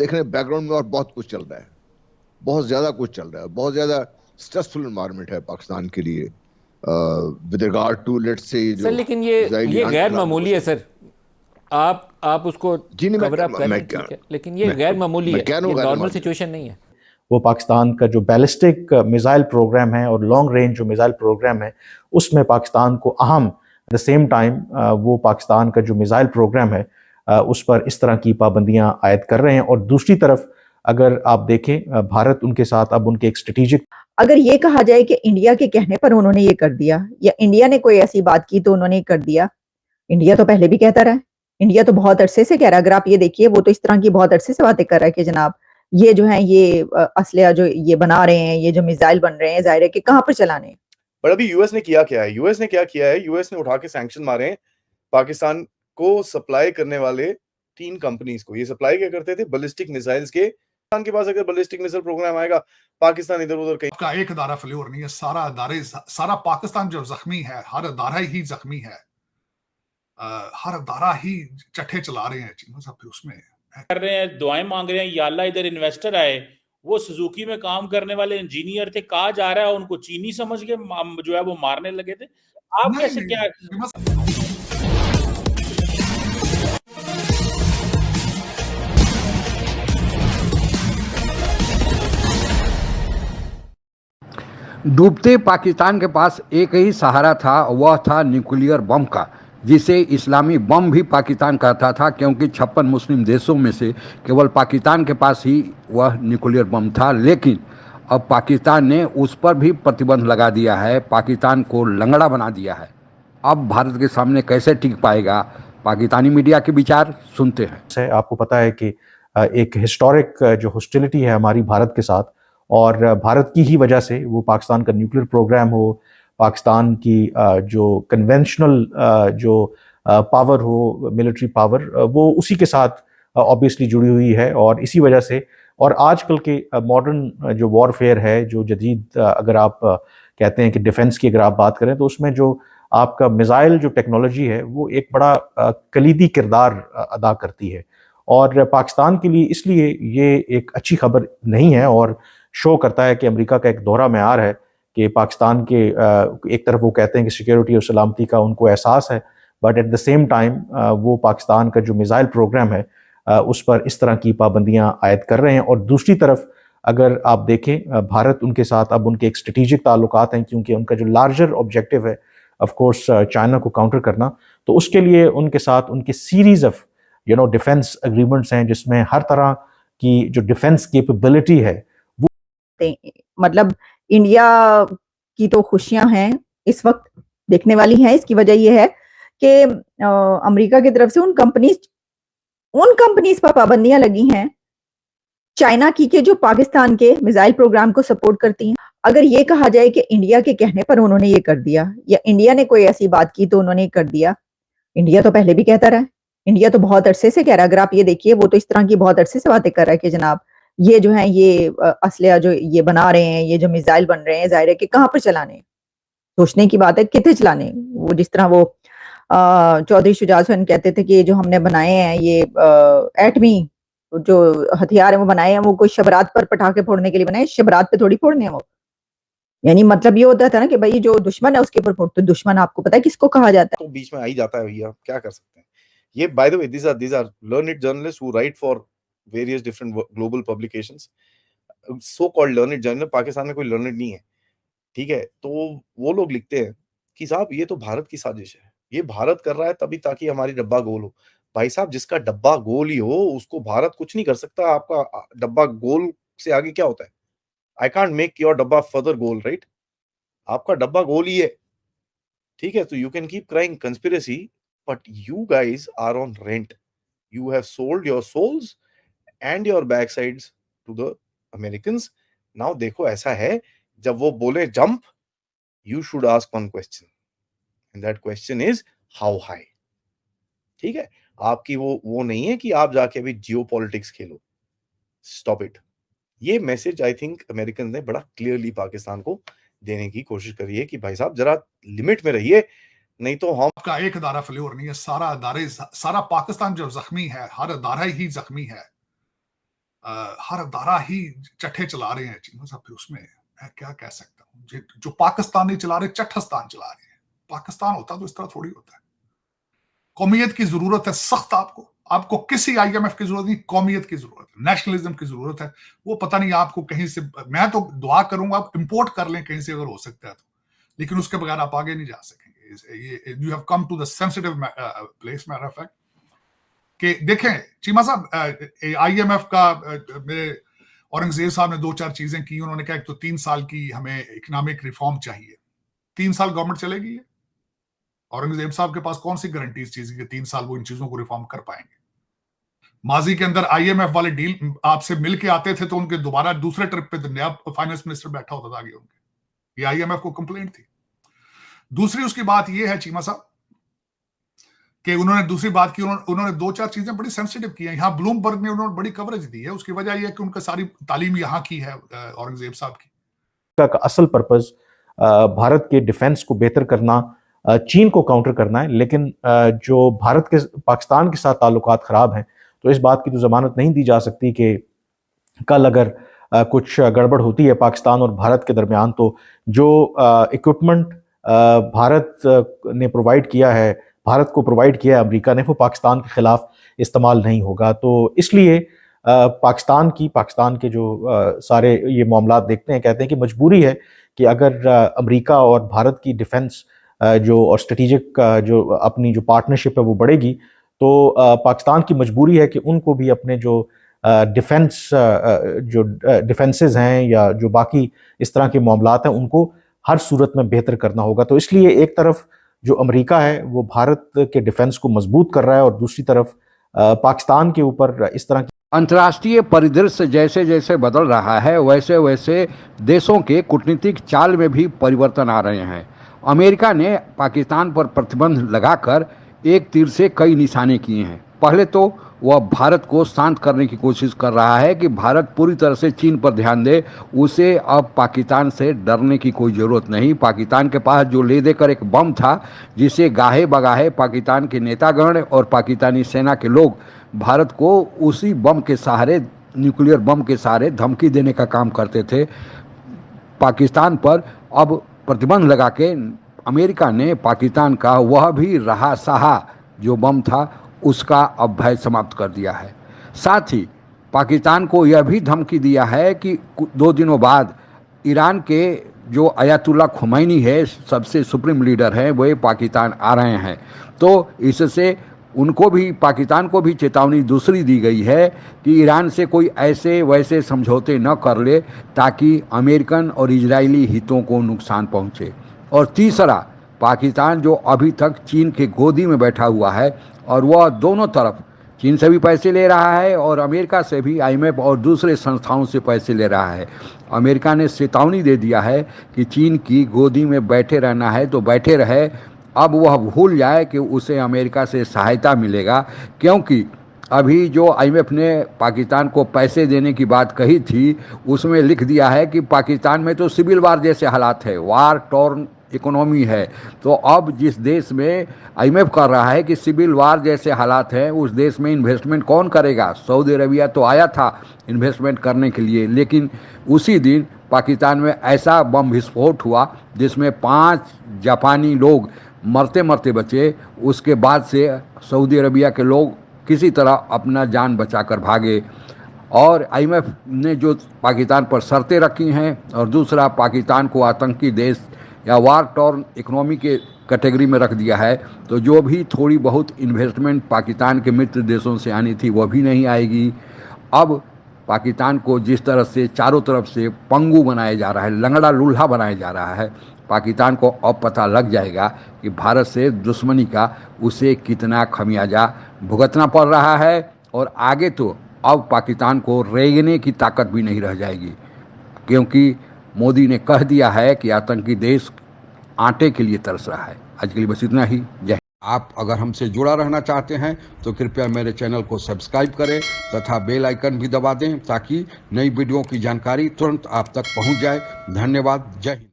देख रहे हैं बैकग्राउंड में और बहुत कुछ चल रहा है, बहुत ज्यादा कुछ चल रहा है, बहुत ज्यादा स्ट्रेसफुल एनवायरनमेंट है पाकिस्तान के लिए with regard to let's say sir, जो लेकिन ये गैर मामूली है सर। आप उसको जी नहीं कवर अप कर रहे हैं, ठीक है, लेकिन ये गैर मामूली है, ये नॉर्मल सिचुएशन नहीं है। वो पाकिस्तान का जो बैलिस्टिक मिसाइल प्रोग्राम है और लॉन्ग रेंज जो मिसाइल प्रोग्राम है उसमें पाकिस्तान को अहम, एट द सेम टाइम वो पाकिस्तान का जो मिसाइल प्रोग्राम है उस पर इस तरह की पाबंदियां आयद कर रहे हैं। और दूसरी तरफ अगर आप देखें भारत उनके साथ अब उनके एक स्ट्रेटेजिक, अगर ये कहा जाए कि इंडिया के कहने पर उन्होंने ये कर दिया या इंडिया ने कोई ऐसी बात की तो उन्होंने कर दिया, इंडिया तो पहले भी कहता रहा है, इंडिया तो बहुत अरसे से कह रहा है। अगर आप ये देखिए, वो तो इस तरह की बहुत अरसे से बातें कर रहा है कि जनाब ये जो है ये असलिया जो ये बना रहे हैं, ये जो मिसाइल बन रहे हैं, जाहिर है कि कहां पर चलाने हैं। पर अभी यूएस ने किया क्या है? यूएस ने क्या किया है? यूएस ने उठा के सैंक्शन मारे हैं पाकिस्तान को सप्लाई करने वाले 3 कंपनीज को। ये सप्लाई क्या करते थे? बैलिस्टिक मिसाइल्स के। पाकिस्तान के पास अगर बैलिस्टिक मिसाइल प्रोग्राम आएगा, पाकिस्तान इधर उधर कहीं का एक अदारा फेल्योर नहीं है, सारा पाकिस्तान जो जख्मी है, हर अदारा ही जख्मी है, हर अदारा ही चट्टे चला रहे हैं चीनों सब उसमें कर रहे हैं, दुआएं मांग रहे हैं या अल्लाह इधर इन्वेस्टर आए। वो सुजुकी में काम करने वाले इंजीनियर थे, कहा जा रहा है उनको चीनी समझ के जो है वो मारने लगे थे। आप कैसे क्या डूबते पाकिस्तान के पास एक ही सहारा था, वह था न्यूक्लियर बम का, जिसे इस्लामी बम भी पाकिस्तान कहता था, क्योंकि 56 मुस्लिम देशों में से केवल पाकिस्तान के पास ही वह न्यूक्लियर बम था। लेकिन अब पाकिस्तान ने उस पर भी प्रतिबंध लगा दिया है, पाकिस्तान को लंगड़ा बना दिया है। अब भारत के सामने कैसे टिक पाएगा? पाकिस्तानी मीडिया के विचार सुनते हैं। आपको पता है कि एक हिस्टोरिक जो हॉस्टिलिटी है हमारी भारत के साथ, और भारत की ही वजह से वो पाकिस्तान का न्यूक्लियर प्रोग्राम हो, पाकिस्तान की जो कन्वेंशनल जो पावर हो, मिलिट्री पावर, वो उसी के साथ ऑब्वियसली जुड़ी हुई है। और इसी वजह से, और आजकल के मॉडर्न जो वॉरफेयर है, जो जदीद अगर आप कहते हैं कि डिफेंस की अगर आप बात करें, तो उसमें जो आपका मिसाइल जो टेक्नोलॉजी है वो एक बड़ा कलीदी किरदार अदा करती है। और पाकिस्तान के लिए इसलिए ये एक अच्छी खबर नहीं है, और शो करता है कि अमेरिका का एक दोहरा म्यार है कि पाकिस्तान के एक तरफ वो कहते हैं कि सिक्योरिटी और सलामती का उनको एहसास है, but at the same time वो पाकिस्तान का जो मिसाइल प्रोग्राम है उस पर इस तरह की पाबंदियां आयद कर रहे हैं। और दूसरी तरफ अगर आप देखें भारत उनके साथ अब उनके एक स्ट्रेटेजिक ताल्लुकात हैं, क्योंकि उनका जो लार्जर ऑब्जेक्टिव है ऑफ कोर्स चाइना को काउंटर करना, तो उसके लिए उनके साथ उनके सीरीज ऑफ डिफेंस एग्रीमेंट्स हैं, जिसमें हर तरह की जो डिफेंस कैपेबिलिटी है वो, मतलब इंडिया की तो खुशियां हैं इस वक्त देखने वाली हैं। इसकी वजह यह है कि अमेरिका की तरफ से उन कंपनीज पर पाबंदियां लगी हैं चाइना की, के जो पाकिस्तान के मिसाइल प्रोग्राम को सपोर्ट करती हैं। अगर ये कहा जाए कि इंडिया के कहने पर उन्होंने ये कर दिया या इंडिया ने कोई ऐसी बात की तो उन्होंने कर दिया, इंडिया तो पहले भी कहता रहा है, इंडिया तो बहुत अरसे से कह रहा है। अगर आप ये देखिए, वो तो इस तरह की बहुत अरसे से बातें कर रहा है कि जनाब ये जो है ये असलिया जो ये बना रहे हैं, ये जो मिसाइल बन रहे हैं, जाहिर है कि कहां पर चलाने, सोचने की बात है कितने चलाने। वो जिस तरह वो चौधरी शुजात हुसैन कहते थे कि जो हमने बनाए हैं ये एटमी जो हथियार है वो बनाए हैं, वो कोई शबरात पर पटाखे फोड़ने के लिए बनाए, शबरात पे थोड़ी फोड़ने हैं वो। यानी मतलब ये होता था ना कि भाई जो दुश्मन है उसके ऊपर फोड़। तो दुश्मन आपको पता है किसको कहा जाता है? तो बीच में आ ही जाता है भैया, क्या कर सकते हैं। ये by the way these are learned journalists who write for various different global publications. so called learned journal, Pakistan में कोई learned नहीं है, ठीक है? तो वो लोग लिखते हैं कि साहब ये तो भारत की साजिश है, ये भारत कर रहा है तभी ताकि हमारी डब्बा गोल हो। भाई साहब, जिसका डब्बा गोल ही हो उसको भारत कुछ नहीं कर सकता। आपका डब्बा गोल से आगे क्या होता है? आई कांट मेक योर डब्बा फर्दर गोल, राइट? आपका डब्बा गोल ही है, ठीक है? तो you can keep crying conspiracy, but you guys are on rent. You have sold your souls and your backsides to the Americans. Now देखो ऐसा है, जब वो बोले jump, you should ask one question, and that question is how high. ठीक है? आपकी वो नहीं है कि आप जाके अभी जियोपॉलिटिक्स खेलो. Stop it. ये मैसेज आई थिंक अमेरिकन ने बड़ा क्लियरली पाकिस्तान को देने की कोशिश करी है कि भाई साहब जरा लिमिट में रहिए, नहीं तो हम का एक अदारा फेल्योर नहीं है, सारा पाकिस्तान जो जख्मी है, हर अदारा ही जख्मी है, हर दारा ही चट्टे चला रहे हैं चीमा साहब, फिर उसमें मैं क्या कह सकता हूँ। जो पाकिस्तान नहीं चला रहे, चट्टस्तान चला रहे हैं। पाकिस्तान होता तो इस तरह थोड़ी होता है। कौमियत की जरूरत है सख्त, आपको किसी IMF की जरूरत नहीं, कौमियत की जरूरत है, नेशनलिज्म की जरूरत है। वो पता नहीं आपको कहीं से, मैं तो दुआ करूंगा आप इंपोर्ट कर लें कहीं से अगर हो सकता है तो, लेकिन उसके बगैर आप आगे नहीं जा सकेंगे। You have come to the sensitive place. Matter of fact कि देखें चीमा साहब, IMF का मेरे औरंगजेब साहब ने 2-4 चीजें की। उन्होंने कहा एक तो 3 साल की हमें इकोनॉमिक रिफॉर्म चाहिए। 3 साल गवर्नमेंट चलेगी। औरंगजेब साहब के पास कौन सी गारंटी इस चीज की 3 साल वो इन चीजों को रिफॉर्म कर पाएंगे? माजी के अंदर IMF वाले डील आपसे मिलके आते थे तो उनके दोबारा दूसरे ट्रिप पे नया फाइनेंस मिनिस्टर बैठा होता था आगे उनके। ये IMF को कंप्लेंट थी। दूसरी उसकी बात ये है चीमा साहब कि उन्होंने दूसरी बात की, उन्होंने 2-4 चीजें बड़ी सेंसिटिव की हैं। यहाँ ब्लूमबर्ग ने उन्होंने बड़ी कवरेज दी है। उसकी वजह यह है कि उनका सारी तालीम यहाँ की है औरंगजेब साहब की। का असल पर्पस भारत के डिफेंस को बेहतर करना, चीन को काउंटर करना है। लेकिन जो भारत के पाकिस्तान के साथ ताल्लुकात खराब हैं, तो इस बात की तो जमानत नहीं दी जा सकती कि कल अगर कुछ गड़बड़ होती है पाकिस्तान और भारत के दरमियान, तो जो इक्विपमेंट भारत ने प्रोवाइड किया है, भारत को प्रोवाइड किया है अमेरिका ने, वो पाकिस्तान के खिलाफ इस्तेमाल नहीं होगा। तो इसलिए पाकिस्तान के जो सारे ये मामला देखते हैं, कहते हैं कि मजबूरी है कि अगर अमेरिका और भारत की डिफेंस जो और स्ट्रेटेजिक जो अपनी जो पार्टनरशिप है वो बढ़ेगी, तो पाकिस्तान की मजबूरी है कि उनको भी अपने जो डिफेंस जो डिफेंसेस हैं या जो बाकी इस तरह के मामलात हैं, उनको हर सूरत में बेहतर करना होगा। तो इसलिए एक तरफ जो अमेरिका है वो भारत के डिफेंस को मजबूत कर रहा है और दूसरी तरफ पाकिस्तान के ऊपर इस तरह की अंतर्राष्ट्रीय परिदृश्य जैसे जैसे बदल रहा है, वैसे वैसे देशों के कूटनीतिक चाल में भी परिवर्तन आ रहे हैं। अमेरिका ने पाकिस्तान पर प्रतिबंध लगाकर एक तीर से कई निशाने किए हैं। पहले तो वह भारत को शांत करने की कोशिश कर रहा है कि भारत पूरी तरह से चीन पर ध्यान दे। उसे अब पाकिस्तान से डरने की कोई ज़रूरत नहीं। पाकिस्तान के पास जो ले देकर एक बम था, जिसे गाहे बगाहे पाकिस्तान के नेतागण और पाकिस्तानी सेना के लोग भारत को उसी बम के सहारे, न्यूक्लियर बम के सहारे धमकी देने का काम करते थे। पाकिस्तान पर अब प्रतिबंध लगा के अमेरिका ने पाकिस्तान का वह भी रहा सहा जो बम था उसका अब भय समाप्त कर दिया है। साथ ही पाकिस्तान को यह भी धमकी दिया है कि 2 दिनों बाद ईरान के जो अयातुल्ला खुमैनी है, सबसे सुप्रीम लीडर हैं, वो पाकिस्तान आ रहे हैं। तो इससे उनको भी, पाकिस्तान को भी चेतावनी दूसरी दी गई है कि ईरान से कोई ऐसे वैसे समझौते न कर ले ताकि अमेरिकन और इजरायली हितों को नुकसान पहुंचे। और तीसरा, पाकिस्तान जो अभी तक चीन के गोदी में बैठा हुआ है और वह दोनों तरफ चीन से भी पैसे ले रहा है और अमेरिका से भी, IMF और दूसरे संस्थाओं से पैसे ले रहा है। अमेरिका ने चेतावनी दे दिया है कि चीन की गोदी में बैठे रहना है तो बैठे रहे। अब वह भूल जाए कि उसे अमेरिका से सहायता मिलेगा, क्योंकि अभी जो IMF ने पाकिस्तान को पैसे देने की बात कही थी, उसमें लिख दिया है कि पाकिस्तान में तो सिविल वार जैसे हालात है, वार टॉर्न इकोनॉमी है। तो अब जिस देश में IMF कर रहा है कि सिविल वार जैसे हालात हैं, उस देश में इन्वेस्टमेंट कौन करेगा? सऊदी अरबिया तो आया था इन्वेस्टमेंट करने के लिए, लेकिन उसी दिन पाकिस्तान में ऐसा बम विस्फोट हुआ जिसमें 5 जापानी लोग मरते मरते बचे। उसके बाद से सऊदी अरबिया के लोग किसी तरह अपना जान बचाकर भागे। और IMF ने जो पाकिस्तान पर शर्तें रखी हैं, और दूसरा पाकिस्तान को आतंकी देश या वार टॉर्न इकोनॉमी के कैटेगरी में रख दिया है, तो जो भी थोड़ी बहुत इन्वेस्टमेंट पाकिस्तान के मित्र देशों से आनी थी वह भी नहीं आएगी। अब पाकिस्तान को जिस तरह से चारों तरफ से पंगु बनाया जा रहा है, लंगड़ा लूल्हा बनाया जा रहा है, पाकिस्तान को अब पता लग जाएगा कि भारत से दुश्मनी का उसे कितना खमियाजा भुगतना पड़ रहा है। और आगे तो अब पाकिस्तान को रेंगने की ताकत भी नहीं रह जाएगी, क्योंकि मोदी ने कह दिया है कि आतंकी देश आटे के लिए तरस रहा है। आज के लिए बस इतना ही। जय। आप अगर हमसे जुड़ा रहना चाहते हैं तो कृपया मेरे चैनल को सब्सक्राइब करें तथा बेल आइकन भी दबा दें ताकि नई वीडियो की जानकारी तुरंत आप तक पहुंच जाए। धन्यवाद। जय हिंद।